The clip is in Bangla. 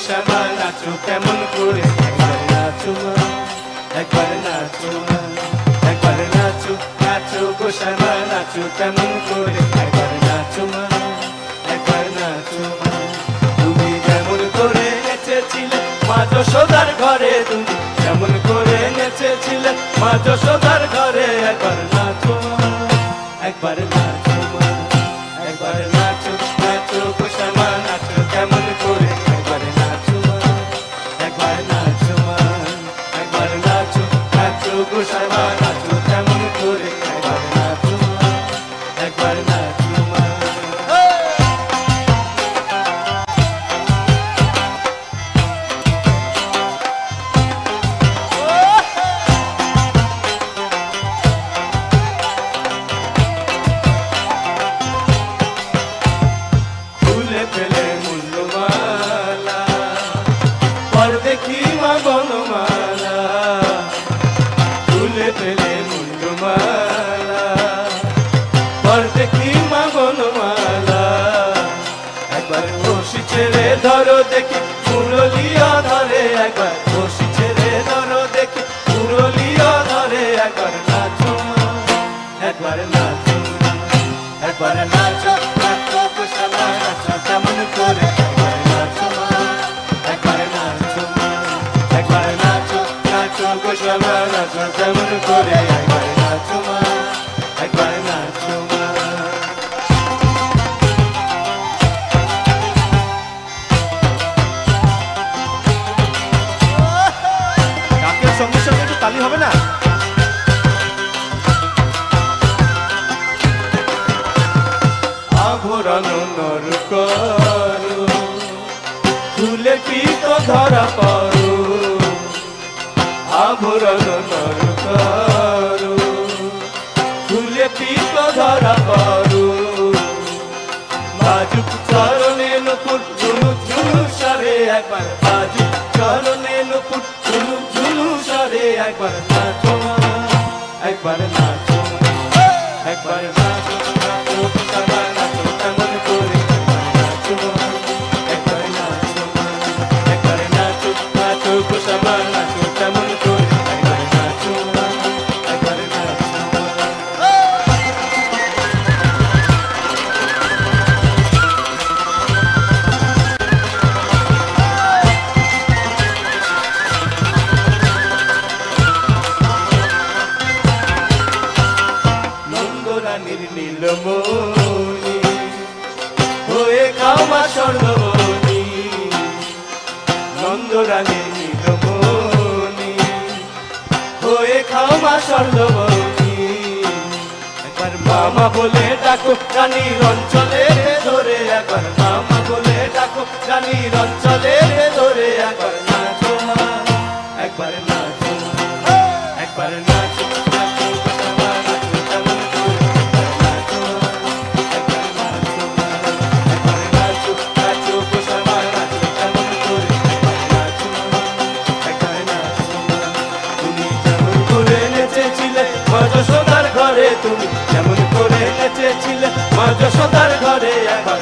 শ্যামা নাচো কেমন করে, একবার নাচো মা, একবার নাচো মা, একবার নাচো, নাচো গো শ্যামা নাচো কেমন করে, একবার নাচো মা, একবার নাচো মা। তুমি যেমন করে নেচেছিলে মা যশোদার ঘরে, তুমি যেমন করে নেচেছিলে মা যশোদার ঘরে, একবার নাচো মা, একবার নাচো মা, একবার নাচো, নাচো গো শ্যামা নাচো কেমন করে, একবার নাচো মা, একবার নাচো মা, একবার নাচো, নাচো গো শ্যামা নাচো কেমন করে, একবার নাচো মা, একবার নাচো মা। খুলে ফেলে মুন্ডমালা, পর দেখি মা বনমালা, খুলে ফেলে মুন্ডমালা, পর দেখি মা বনমালা। একবার বসি ছেড়ে ধরো দেখি মুরলিয়া ধরে, একবার বসি ছেড়ে ধরো দেখি মুরলিয়া ধরে, একবার নাচো মা, একবার নাচো মা, একবার নাচো, নাচো গো শ্যামা নাচো কেমন করে, একবার নাচো মা, একবার নাচো মা, একবার নাচো, নাচো গো শ্যামা নাচো কেমন করে, একবার নাচো মা, একবার নাচো মা। ডাকের সঙ্গে সঙ্গে একটু তালি হবে না? আভরণ নর করো, খুলে পিত ধরা করো, আভরণ নর করো, খুলে পিত ধরা করো। বাজুক চরণে নুপুর ঝুনু ঝুনু সরে, একবার বাজুক চরণে নুপুর ঝুনু ঝুনু সরে, একবার নাচো মা, একবার নাচো মা, একবার নাচো, নাচো শ্যামা নাচো কেমন করে, নাচো মা, একবার নাচো মা, একবার নাচো, নাচো গো শ্যামা নাচো কেমন করে, একবার নাচো মা, একবার নাচো মা। নন্দরানীর নীলমণি হয়ে কামা স্বর্ণমণি, নন্দরানীর নীলমণি হয়ে কামা স্বর্ণমণি। একবার মামা বলে ডাকো রানীর অঞ্চলে ধরে, একবার মামা বলে ডাকো রানীর অঞ্চলে ধরে, একবার নাচো মা, একবার নাচো মা, একবার নাচো, নাচো শ্যামা নাচো কেমন করে, নাচো মা, একবার নাচো মা, একবার নাচো, নাচো গো শ্যামা নাচো কেমন করে, নাচো মা, একবার নাচো মা। তুমি যেমন করে নেচেছিলে মা যশোদার ঘরে, তুমি যেমন করে নেচেছিলে মা যশোদার ঘরে, একবার